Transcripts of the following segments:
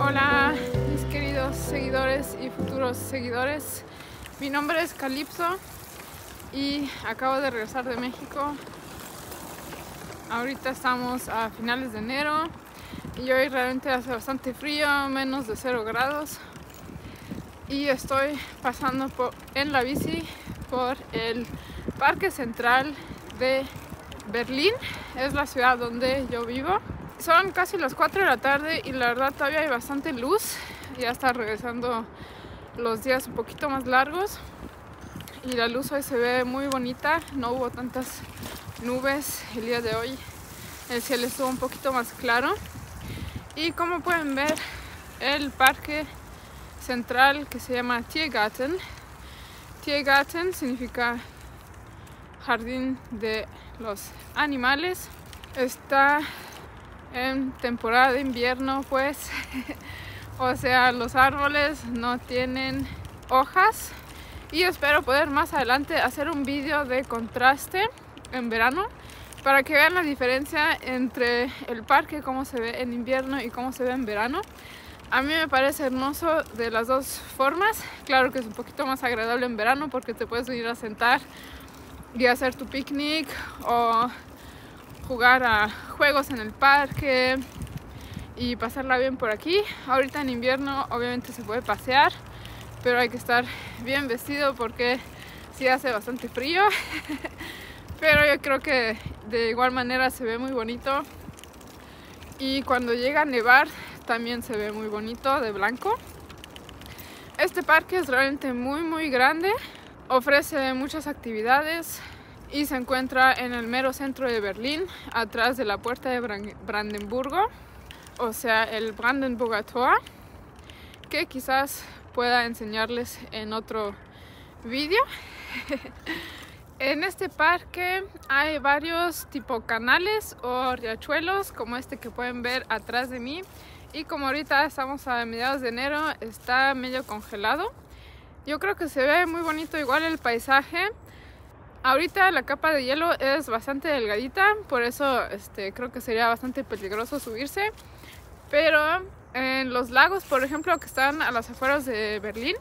Hola mis queridos seguidores y futuros seguidores, mi nombre es Calypso y acabo de regresar de México. Ahorita estamos a finales de enero y hoy realmente hace bastante frío, menos de 0 grados, y estoy pasando en la bici por el Parque Central de Berlín. Es la ciudad donde yo vivo. Son casi las 4 de la tarde y la verdad todavía hay bastante luz. Ya está regresando los días un poquito más largos y la luz hoy se ve muy bonita. No hubo tantas nubes el día de hoy. El cielo estuvo un poquito más claro. Y como pueden ver, el parque central, que se llama Tiergarten. Tiergarten significa jardín de los animales. Está en temporada de invierno, pues o sea, los árboles no tienen hojas, y espero poder más adelante hacer un vídeo de contraste en verano para que vean la diferencia entre el parque, cómo se ve en invierno y cómo se ve en verano. A mí me parece hermoso de las dos formas. Claro que es un poquito más agradable en verano porque te puedes venir a sentar y hacer tu picnic o jugar a juegos en el parque y pasarla bien por aquí. Ahorita en invierno obviamente se puede pasear, pero hay que estar bien vestido porque sí hace bastante frío. Pero yo creo que de igual manera se ve muy bonito, y cuando llega a nevar también se ve muy bonito de blanco. Este parque es realmente muy grande, ofrece muchas actividades y se encuentra en el mero centro de Berlín, atrás de la puerta de Brandenburgo, o sea, el Brandenburger Tor, que quizás pueda enseñarles en otro vídeo. En este parque hay varios tipo canales o riachuelos, como este que pueden ver atrás de mí, y como ahorita estamos a mediados de enero, está medio congelado. Yo creo que se ve muy bonito igual el paisaje. Ahorita la capa de hielo es bastante delgadita, por eso creo que sería bastante peligroso subirse. Pero en los lagos, por ejemplo, que están a las afueras de Berlín,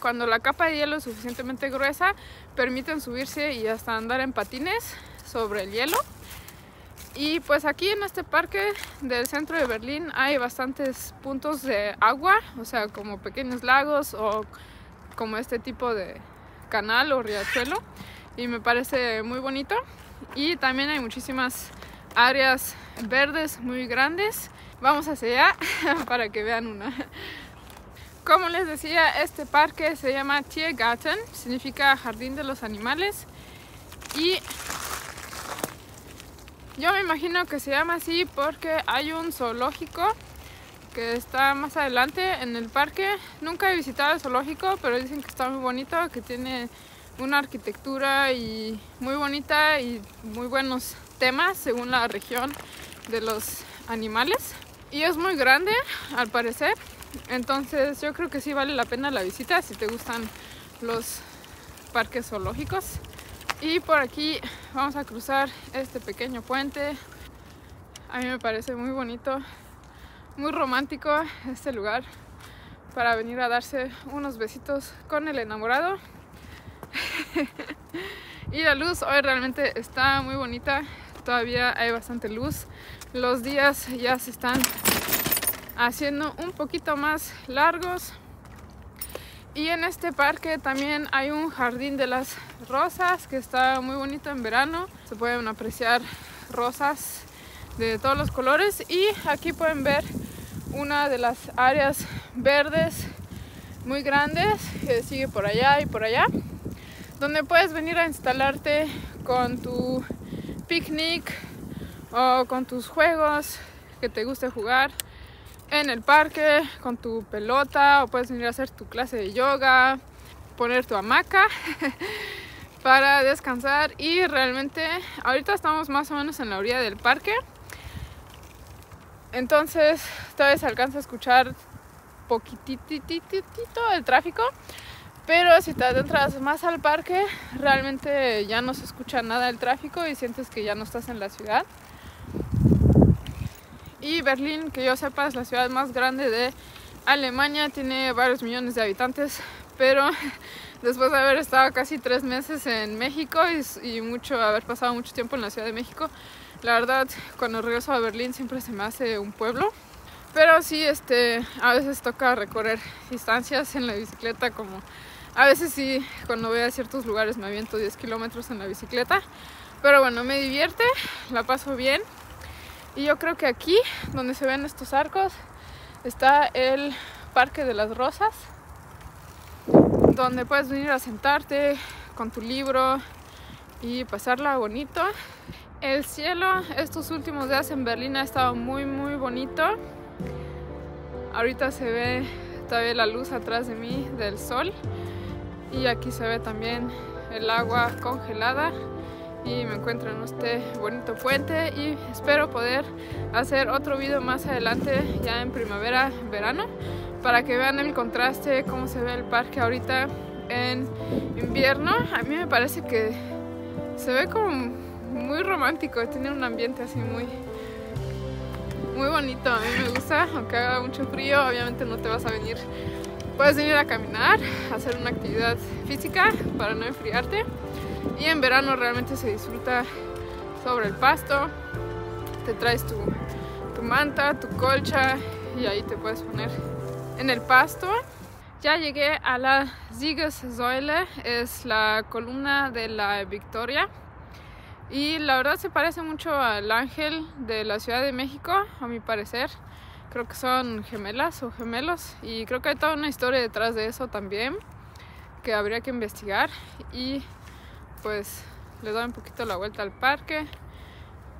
cuando la capa de hielo es suficientemente gruesa, permiten subirse y hasta andar en patines sobre el hielo. Y pues aquí en este parque del centro de Berlín hay bastantes puntos de agua, o sea, como pequeños lagos o como este tipo de canal o riachuelo. Y me parece muy bonito, y también hay muchísimas áreas verdes muy grandes. Vamos hacia allá para que vean una. Como les decía, este parque se llama Tiergarten, significa jardín de los animales, y yo me imagino que se llama así porque hay un zoológico que está más adelante en el parque. Nunca he visitado el zoológico, pero dicen que está muy bonito, que tiene una arquitectura y muy bonita y muy buenos temas según la región de los animales, y es muy grande al parecer. Entonces yo creo que sí vale la pena la visita si te gustan los parques zoológicos. Y por aquí vamos a cruzar este pequeño puente. A mí me parece muy bonito, muy romántico este lugar para venir a darse unos besitos con el enamorado. Y la luz hoy realmente está muy bonita, todavía hay bastante luz. Los días ya se están haciendo un poquito más largos, y en este parque también hay un jardín de las rosas que está muy bonito en verano. Se pueden apreciar rosas de todos los colores, y aquí pueden ver una de las áreas verdes muy grandes que sigue por allá y por allá, donde puedes venir a instalarte con tu picnic o con tus juegos que te guste jugar en el parque, con tu pelota, o puedes venir a hacer tu clase de yoga, poner tu hamaca para descansar. Y realmente ahorita estamos más o menos en la orilla del parque, entonces todavía se alcanza a escuchar poquitito el tráfico, pero si te adentras más al parque realmente ya no se escucha nada del tráfico y sientes que ya no estás en la ciudad. Y Berlín, que yo sepa, es la ciudad más grande de Alemania, tiene varios millones de habitantes, pero después de haber estado casi 3 meses en México y haber pasado mucho tiempo en la Ciudad de México, la verdad, cuando regreso a Berlín siempre se me hace un pueblo. Pero sí, a veces toca recorrer distancias en la bicicleta, como a veces sí, cuando voy a ciertos lugares me aviento 10 kilómetros en la bicicleta. Pero bueno, me divierte, la paso bien. Y yo creo que aquí, donde se ven estos arcos, está el Parque de las Rosas, donde puedes venir a sentarte con tu libro y pasarla bonito. El cielo estos últimos días en Berlín ha estado muy bonito. Ahorita se ve todavía la luz atrás de mí del sol y aquí se ve también el agua congelada y me encuentro en este bonito puente y espero poder hacer otro video más adelante ya en primavera, verano, para que vean el contraste, cómo se ve el parque ahorita en invierno. A mí me parece que se ve como muy romántico, tiene un ambiente así muy bonito. A mí me gusta, aunque haga mucho frío, obviamente no te vas a venir. Puedes venir a caminar, a hacer una actividad física para no enfriarte. Y en verano realmente se disfruta sobre el pasto. Te traes tu manta, tu colcha y ahí te puedes poner en el pasto. Ya llegué a la Siegessäule, es la columna de la Victoria. Y la verdad se parece mucho al ángel de la Ciudad de México, a mi parecer. Creo que son gemelas o gemelos y creo que hay toda una historia detrás de eso también que habría que investigar. Y pues le doy un poquito la vuelta al parque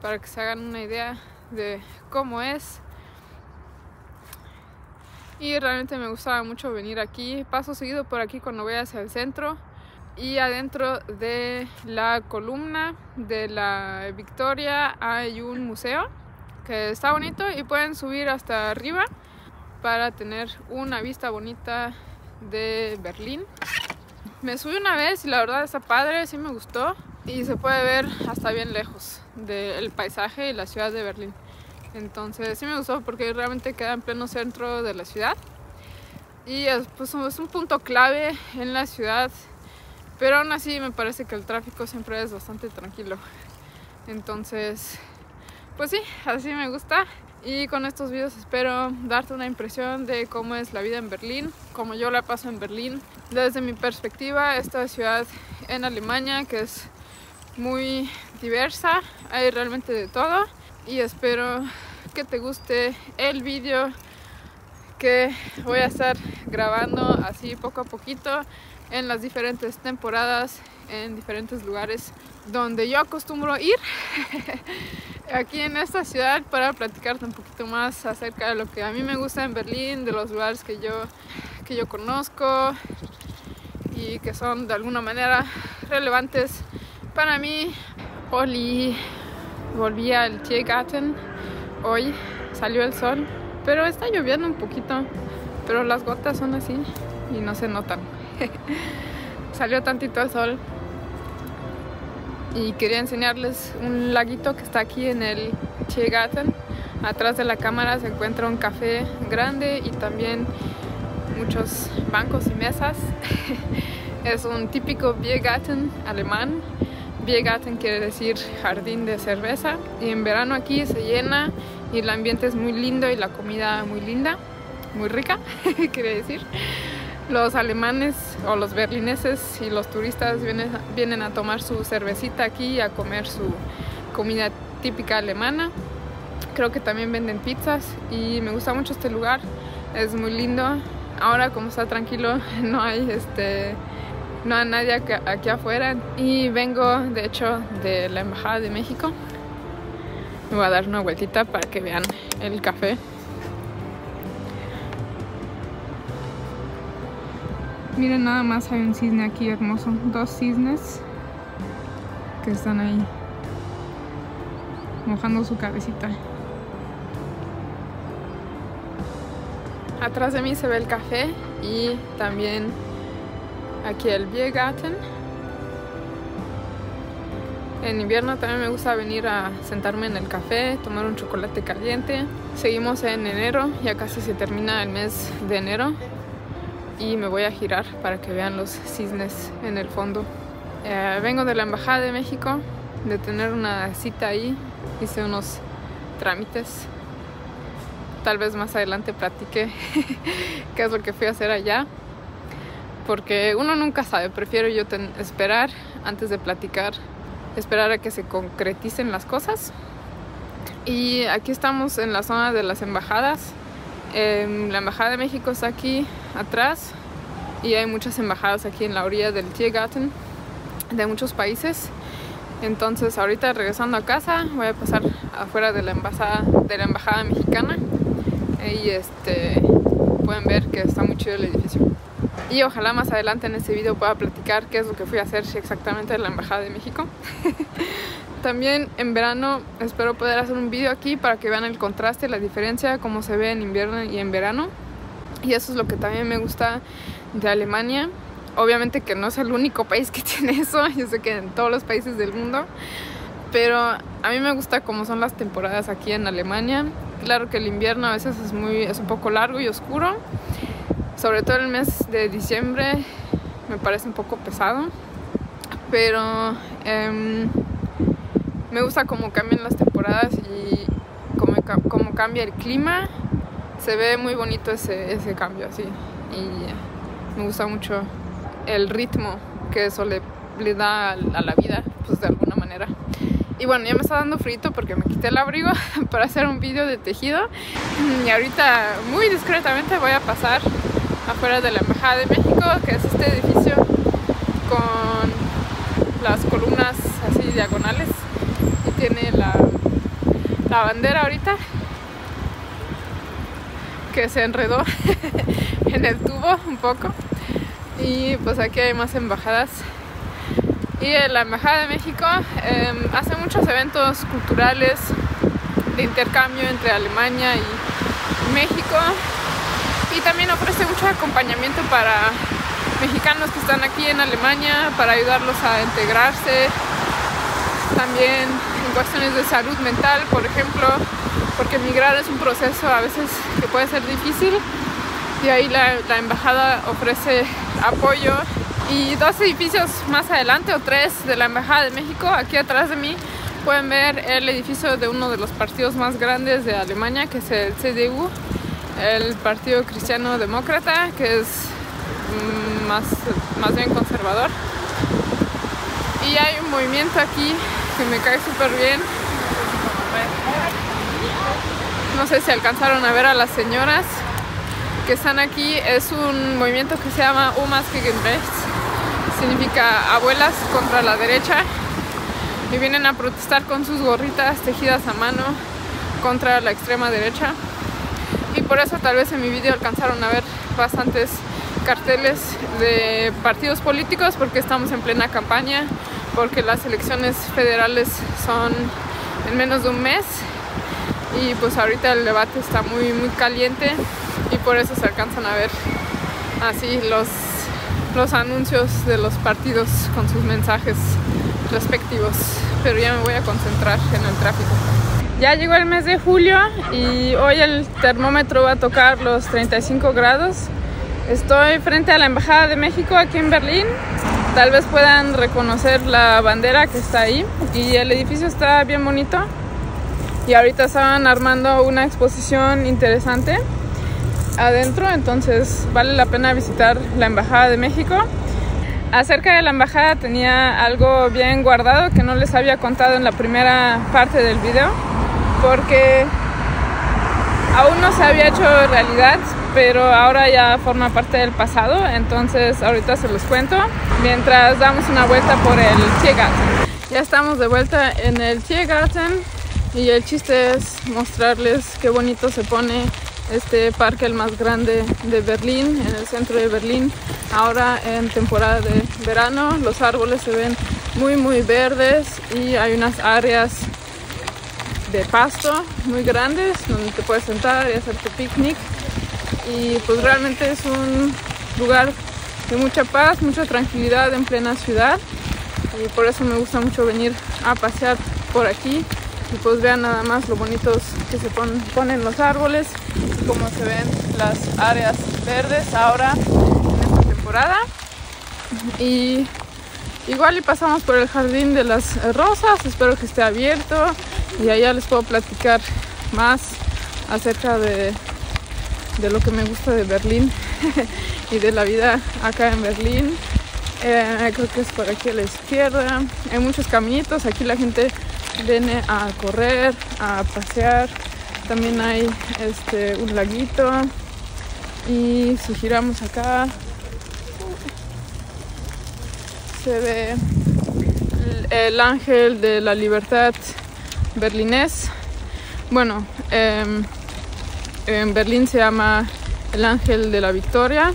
para que se hagan una idea de cómo es. Y realmente me gustaba mucho venir aquí. Paso seguido por aquí cuando voy hacia el centro. Y adentro de la columna de la Victoria hay un museo que está bonito y pueden subir hasta arriba para tener una vista bonita de Berlín. Me subí una vez y la verdad está padre, sí me gustó y se puede ver hasta bien lejos del paisaje y la ciudad de Berlín. Entonces sí me gustó porque realmente queda en pleno centro de la ciudad y pues, es un punto clave en la ciudad. Pero aún así me parece que el tráfico siempre es bastante tranquilo. Entonces, pues sí, así me gusta. Y con estos videos espero darte una impresión de cómo es la vida en Berlín, cómo yo la paso en Berlín. Desde mi perspectiva, esta ciudad en Alemania que es muy diversa, hay realmente de todo. Y espero que te guste el video que voy a estar grabando así poco a poquito en las diferentes temporadas, en diferentes lugares donde yo acostumbro ir aquí en esta ciudad para platicarte un poquito más acerca de lo que a mí me gusta en Berlín, de los lugares que yo conozco y que son de alguna manera relevantes para mí. Volví al Tiergarten, hoy salió el sol, pero está lloviendo un poquito, pero las gotas son así y no se notan. Salió tantito el sol y quería enseñarles un laguito que está aquí en el Tiergarten. Atrás de la cámara se encuentra un café grande y también muchos bancos y mesas. Es un típico Biergarten alemán. Biergarten quiere decir jardín de cerveza y en verano aquí se llena y el ambiente es muy lindo y la comida muy linda, muy rica, quiere decir. Los alemanes o los berlineses y los turistas vienen a tomar su cervecita aquí y a comer su comida típica alemana. Creo que también venden pizzas y me gusta mucho este lugar, es muy lindo. Ahora como está tranquilo no hay nadie aquí afuera y vengo de hecho de la Embajada de México. Me voy a dar una vueltita para que vean el café. Miren, nada más hay un cisne aquí hermoso, 2 cisnes que están ahí mojando su cabecita. Atrás de mí se ve el café y también aquí el Biergarten. En invierno también me gusta venir a sentarme en el café, tomar un chocolate caliente. Seguimos en enero, ya casi se termina el mes de enero y me voy a girar para que vean los cisnes en el fondo. Vengo de la Embajada de México, de tener una cita ahí, hice unos trámites. Tal vez más adelante platique qué es lo que fui a hacer allá, porque uno nunca sabe, prefiero yo esperar antes de platicar, esperar a que se concreticen las cosas. Y aquí estamos en la zona de las embajadas. La Embajada de México está aquí atrás y hay muchas embajadas aquí en la orilla del Tiergarten de muchos países. Entonces ahorita regresando a casa voy a pasar afuera de la embajada mexicana y pueden ver que está muy chido el edificio. Y ojalá más adelante en este video pueda platicar qué es lo que fui a hacer exactamente en la Embajada de México. También en verano espero poder hacer un video aquí para que vean el contraste, la diferencia, cómo se ve en invierno y en verano. Y eso es lo que también me gusta de Alemania. Obviamente que no es el único país que tiene eso, yo sé que en todos los países del mundo, pero a mí me gusta cómo son las temporadas aquí en Alemania. Claro que el invierno a veces es un poco largo y oscuro, sobre todo el mes de diciembre me parece un poco pesado, pero me gusta cómo cambian las temporadas y cómo cambia el clima. Se ve muy bonito ese cambio así, y me gusta mucho el ritmo que eso le da a la vida, pues de alguna manera. Y bueno, ya me está dando frío porque me quité el abrigo para hacer un video de tejido, y ahorita muy discretamente voy a pasar afuera de la Embajada de México, que es este edificio con las columnas así diagonales, y tiene la bandera ahorita que se enredó en el tubo un poco. Y pues aquí hay más embajadas. Y la Embajada de México hace muchos eventos culturales de intercambio entre Alemania y México, y también ofrece mucho acompañamiento para mexicanos que están aquí en Alemania, para ayudarlos a integrarse. También en cuestiones de salud mental, por ejemplo, porque emigrar es un proceso a veces que puede ser difícil, y ahí la embajada ofrece apoyo. Y 2 edificios más adelante, o 3, de la Embajada de México, aquí atrás de mí pueden ver el edificio de uno de los partidos más grandes de Alemania, que es el CDU, el Partido Cristiano Demócrata, que es más bien conservador. Y hay un movimiento aquí que me cae súper bien. No sé si alcanzaron a ver a las señoras que están aquí. Es un movimiento que se llama Omas gegen Rechts, significa abuelas contra la derecha, y vienen a protestar con sus gorritas tejidas a mano contra la extrema derecha. Y por eso tal vez en mi video alcanzaron a ver bastantes carteles de partidos políticos, porque estamos en plena campaña, porque las elecciones federales son en menos de un mes, y pues ahorita el debate está muy caliente, y por eso se alcanzan a ver así los anuncios de los partidos con sus mensajes respectivos. Pero ya me voy a concentrar en el tráfico. Ya llegó el mes de julio y hoy el termómetro va a tocar los 35 grados. Estoy frente a la Embajada de México aquí en Berlín. Tal vez puedan reconocer la bandera que está ahí, y el edificio está bien bonito, y ahorita estaban armando una exposición interesante adentro, entonces vale la pena visitar la Embajada de México. Acerca de la embajada tenía algo bien guardado que no les había contado en la primera parte del video, porque aún no se había hecho realidad, pero ahora ya forma parte del pasado. Entonces ahorita se los cuento mientras damos una vuelta por el Tiergarten. Ya estamos de vuelta en el Tiergarten, y el chiste es mostrarles qué bonito se pone este parque, el más grande de Berlín, en el centro de Berlín. Ahora en temporada de verano los árboles se ven muy verdes, y hay unas áreas de pasto muy grandes donde te puedes sentar y hacer tu picnic, y pues realmente es un lugar de mucha paz, mucha tranquilidad en plena ciudad, y por eso me gusta mucho venir a pasear por aquí y pues vean nada más lo bonitos que se ponen los árboles y cómo se ven las áreas verdes ahora en esta temporada. Y igual y pasamos por el jardín de las rosas, espero que esté abierto y allá les puedo platicar más acerca de lo que me gusta de Berlín y de la vida acá en Berlín. Creo que es por aquí a la izquierda, hay muchos caminitos, aquí la gente viene a correr, a pasear, también hay un laguito y si giramos acá se ve el ángel de la libertad berlinés. Bueno, en Berlín se llama el ángel de la victoria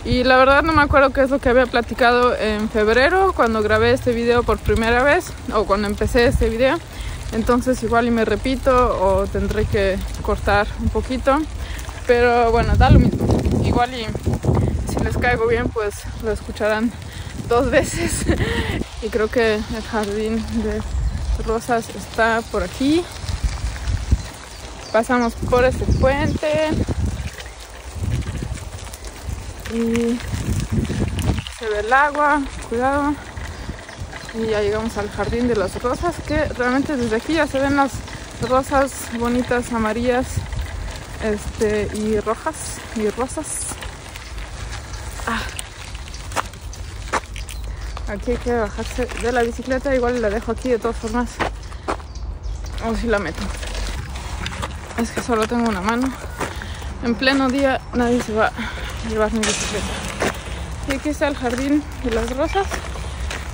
y la verdad no me acuerdo qué es lo que había platicado en febrero cuando grabé este video por primera vez o cuando empecé este video, entonces igual y me repito o tendré que cortar un poquito, pero bueno, da lo mismo, igual y si les caigo bien pues lo escucharán 2 veces. Y creo que el jardín de rosas está por aquí. Pasamos por este puente y se ve el agua, cuidado, y ya llegamos al jardín de las rosas, que realmente desde aquí ya se ven las rosas bonitas, amarillas y rojas y rosas. Aquí hay que bajarse de la bicicleta, igual la dejo aquí de todas formas, o si la meto. Es que solo tengo una mano. En pleno día nadie se va a llevar mi bicicleta. Y aquí está el jardín de las rosas.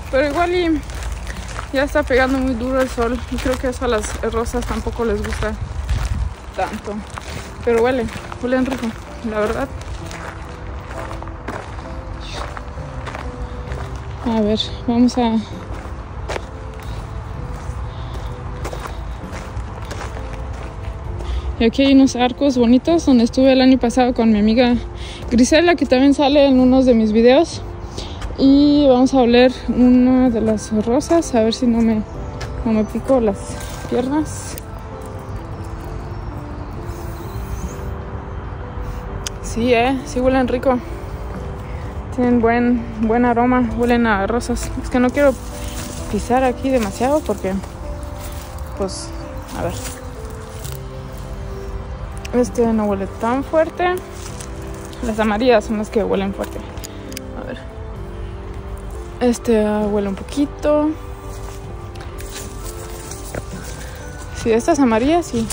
Pero igual y ya está pegando muy duro el sol. Y creo que eso a las rosas tampoco les gusta tanto. Pero huelen rico, la verdad. A ver, vamos a... Y aquí hay unos arcos bonitos donde estuve el año pasado con mi amiga Grisela, que también sale en unos de mis videos. Y vamos a oler una de las rosas, a ver si no me pico las piernas. Sí, sí huelen rico. Tienen buen aroma, huelen a rosas. Es que no quiero pisar aquí demasiado porque, pues, a ver. Este no huele tan fuerte. Las amarillas son las que huelen fuerte. A ver. Este huele un poquito. Sí, estas amarillas sí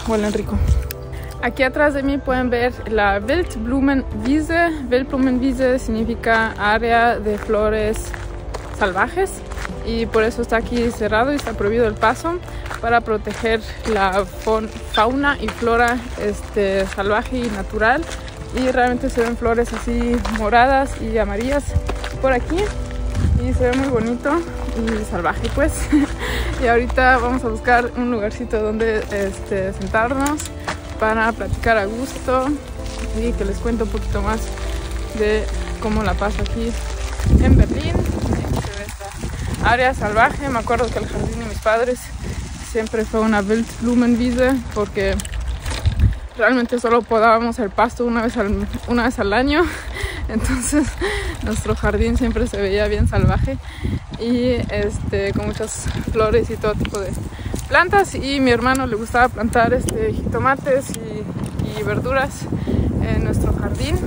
huelen rico. Aquí atrás de mí pueden ver la Wildblumenwiese. Wildblumenwiese significa área de flores salvajes y por eso está aquí cerrado y está prohibido el paso para proteger la fauna y flora salvaje y natural. Y realmente se ven flores así moradas y amarillas por aquí y se ve muy bonito y salvaje pues. Y ahorita vamos a buscar un lugarcito donde sentarnos para platicar a gusto y que les cuento un poquito más de cómo la paso aquí en Berlín. Aquí se ve esta área salvaje. Me acuerdo que el jardín de mis padres siempre fue una Wildblumenwiese porque realmente solo podábamos el pasto una vez al año, entonces nuestro jardín siempre se veía bien salvaje y con muchas flores y todo tipo de plantas. Y mi hermano le gustaba plantar jitomates y verduras en nuestro jardín.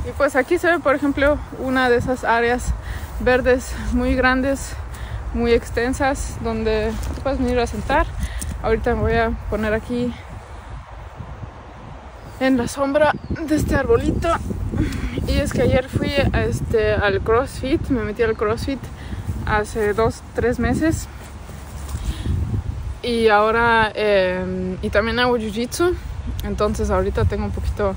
Y pues aquí se ve, por ejemplo, una de esas áreas verdes muy grandes, muy extensas, donde te puedes venir a sentar. Ahorita me voy a poner aquí en la sombra de este arbolito. Y es que ayer fui al CrossFit, me metí al CrossFit hace 2-3 meses. Y ahora, y también hago Jiu-Jitsu, entonces ahorita tengo un poquito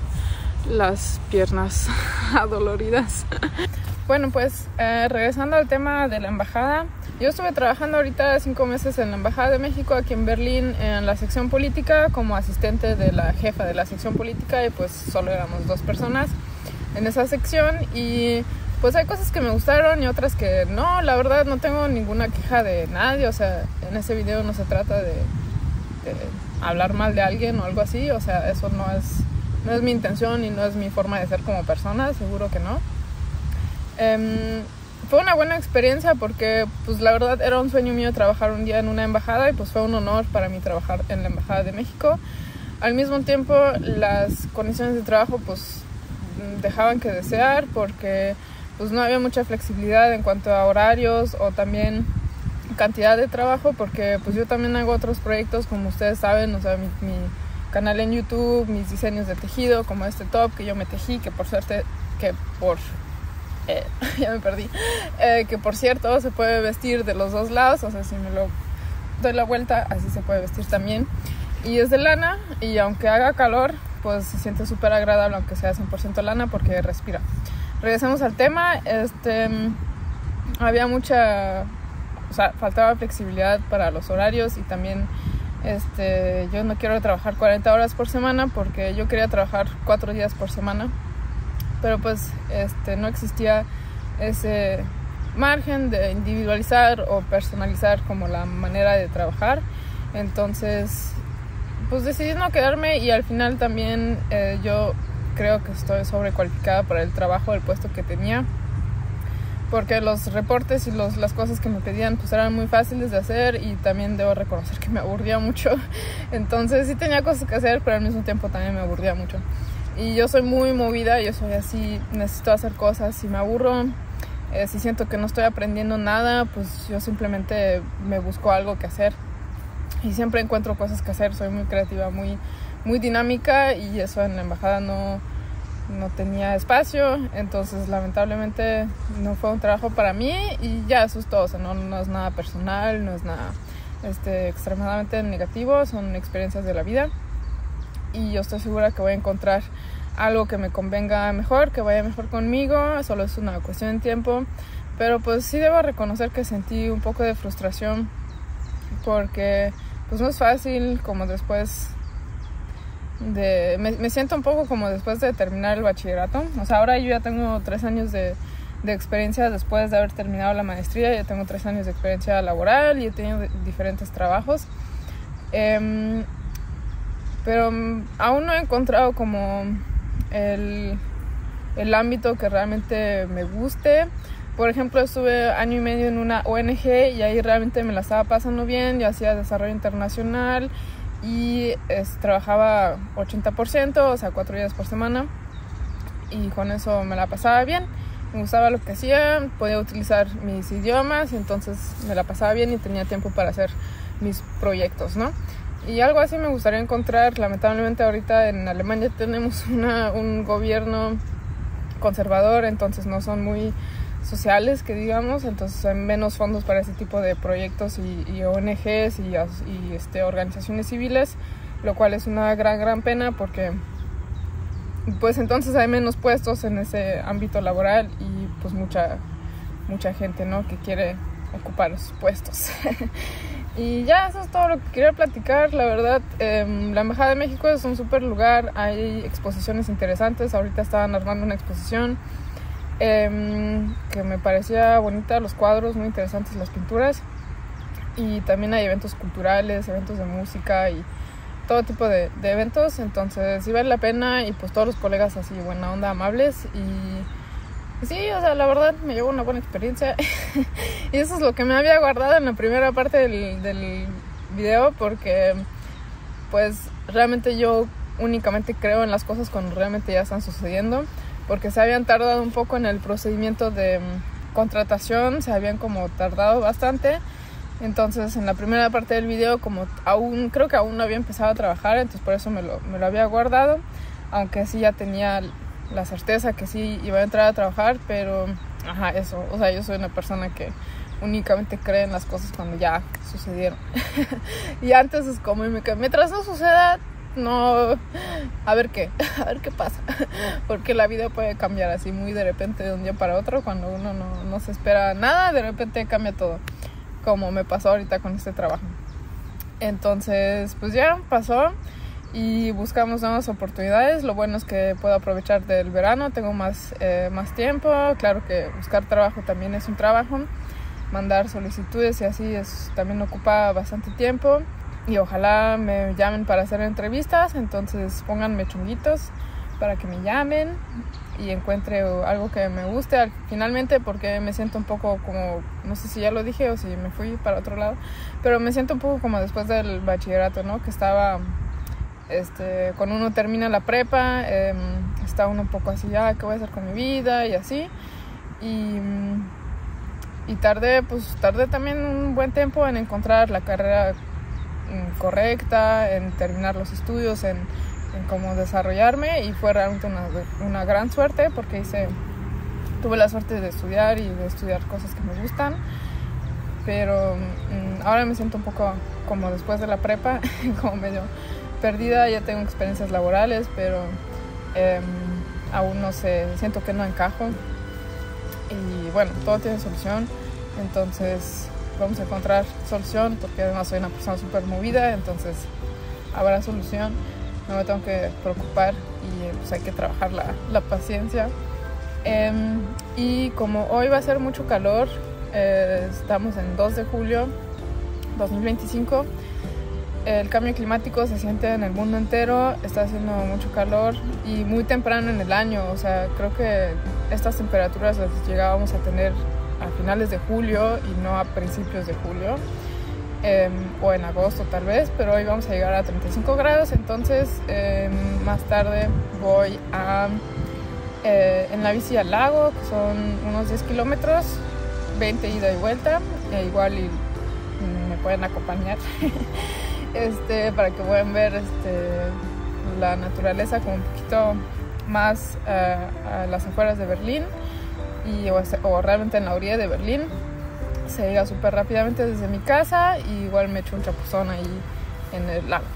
las piernas adoloridas. Bueno, pues regresando al tema de la embajada, yo estuve trabajando ahorita 5 meses en la Embajada de México aquí en Berlín en la sección política como asistente de la jefa de la sección política y pues solo éramos 2 personas en esa sección y pues hay cosas que me gustaron y otras que no. La verdad no tengo ninguna queja de nadie, o sea, en ese video no se trata de hablar mal de alguien o algo así, o sea, eso no es mi intención y no es mi forma de ser como persona, seguro que no. Fue una buena experiencia porque pues la verdad era un sueño mío trabajar un día en una embajada y pues fue un honor para mí trabajar en la Embajada de México. Al mismo tiempo las condiciones de trabajo pues dejaban que desear porque pues no había mucha flexibilidad en cuanto a horarios o también cantidad de trabajo, porque pues yo también hago otros proyectos como ustedes saben, o sea, mi canal en YouTube, mis diseños de tejido como este top que yo me tejí, que por suerte, ya me perdí, que por cierto se puede vestir de los dos lados, o sea, si me lo doy la vuelta así se puede vestir también, y es de lana y aunque haga calor pues se siente súper agradable aunque sea 100% lana porque respira. Regresemos al tema. Había mucha, o sea, faltaba flexibilidad para los horarios y también yo no quiero trabajar 40 horas por semana porque yo quería trabajar 4 días por semana, pero pues no existía ese margen de individualizar o personalizar como la manera de trabajar. Entonces pues decidí no quedarme y al final también yo creo que estoy sobrecualificada para el trabajo del puesto que tenía, porque los reportes y las cosas que me pedían pues eran muy fáciles de hacer y también debo reconocer que me aburría mucho. Entonces sí tenía cosas que hacer, pero al mismo tiempo también me aburría mucho. Y yo soy muy movida, yo soy así, necesito hacer cosas. Si me aburro, si siento que no estoy aprendiendo nada, pues yo simplemente me busco algo que hacer. Y siempre encuentro cosas que hacer, soy muy creativa, muy dinámica, y eso en la embajada no tenía espacio, entonces lamentablemente no fue un trabajo para mí y ya eso es todo. O sea, no es nada personal, no es nada extremadamente negativo, son experiencias de la vida y yo estoy segura que voy a encontrar algo que me convenga mejor, que vaya mejor conmigo, solo es una cuestión de tiempo. Pero pues sí debo reconocer que sentí un poco de frustración porque pues no es fácil como después me siento un poco como después de terminar el bachillerato. O sea, ahora yo ya tengo 3 años de experiencia después de haber terminado la maestría. Ya tengo 3 años de experiencia laboral y he tenido diferentes trabajos, pero aún no he encontrado como el ámbito que realmente me guste. Por ejemplo, estuve 1 año y medio en una ONG y ahí realmente me la estaba pasando bien. Yo hacía desarrollo internacional y trabajaba 80%, o sea 4 días por semana, y con eso me la pasaba bien, me gustaba lo que hacía, podía utilizar mis idiomas, entonces me la pasaba bien y tenía tiempo para hacer mis proyectos, ¿no? Y algo así me gustaría encontrar. Lamentablemente ahorita en Alemania tenemos un gobierno conservador, entonces no son muy sociales, que digamos, entonces hay menos fondos para ese tipo de proyectos y ONGs y organizaciones civiles, lo cual es una gran pena porque pues entonces hay menos puestos en ese ámbito laboral y pues mucha gente, ¿no?, que quiere ocupar esos puestos. Y ya, eso es todo lo que quería platicar. La verdad, la Embajada de México es un súper lugar, hay exposiciones interesantes. Ahorita estaban armando una exposición que me parecía bonita, los cuadros muy interesantes, las pinturas, y también hay eventos culturales, eventos de música y todo tipo de eventos. Entonces sí vale la pena, y pues todos los colegas así buena onda, amables, y sí, o sea, la verdad me llevó una buena experiencia. Y eso es lo que me había guardado en la primera parte del video, porque pues realmente yo únicamente creo en las cosas cuando realmente ya están sucediendo, porque se habían tardado un poco en el procedimiento de contratación, se habían como tardado bastante. Entonces en la primera parte del video, como creo que aún no había empezado a trabajar, entonces por eso me lo había guardado, aunque sí ya tenía la certeza que sí iba a entrar a trabajar. Pero eso, o sea, yo soy una persona que únicamente cree en las cosas cuando ya sucedieron. Y antes es como, mientras no suceda, no, a ver qué pasa, porque la vida puede cambiar así muy de repente, de un día para otro, cuando uno no se espera nada, de repente cambia todo, como me pasó ahorita con este trabajo. Entonces pues ya pasó, y buscamos nuevas oportunidades. Lo bueno es que puedo aprovechar del verano, tengo más tiempo. Claro que buscar trabajo también es un trabajo, mandar solicitudes y así también ocupa bastante tiempo, y ojalá me llamen para hacer entrevistas. Entonces pónganme chunguitos para que me llamen y encuentre algo que me guste finalmente, porque me siento un poco como, no sé si ya lo dije o si me fui para otro lado, pero me siento un poco como después del bachillerato, ¿no? Que estaba, cuando uno termina la prepa, está uno un poco así, ¿qué voy a hacer con mi vida? Y así, y tardé también un buen tiempo en encontrar la carrera correcta, en terminar los estudios, en cómo desarrollarme, y fue realmente una gran suerte, porque tuve la suerte de estudiar y de estudiar cosas que me gustan. Pero ahora me siento un poco como después de la prepa, como medio perdida. Ya tengo experiencias laborales, pero aún no sé, siento que no encajo, y bueno, todo tiene solución. Entonces vamos a encontrar solución, porque además soy una persona súper movida, entonces habrá solución. No me tengo que preocupar, y pues hay que trabajar la paciencia. Y como hoy va a ser mucho calor, estamos en 2 de julio 2025, el cambio climático se siente en el mundo entero, está haciendo mucho calor y muy temprano en el año. O sea, creo que estas temperaturas las llegábamos a tener a finales de julio y no a principios de julio. O en agosto tal vez, pero hoy vamos a llegar a 35 grados. Entonces más tarde voy en la bici al lago, que son unos 10 kilómetros, 20 ida y vuelta, igual me pueden acompañar para que puedan ver la naturaleza como un poquito más a las afueras de Berlín, o realmente en la orilla de Berlín. Se llega súper rápidamente desde mi casa, y igual me echo un chapuzón ahí en el lago.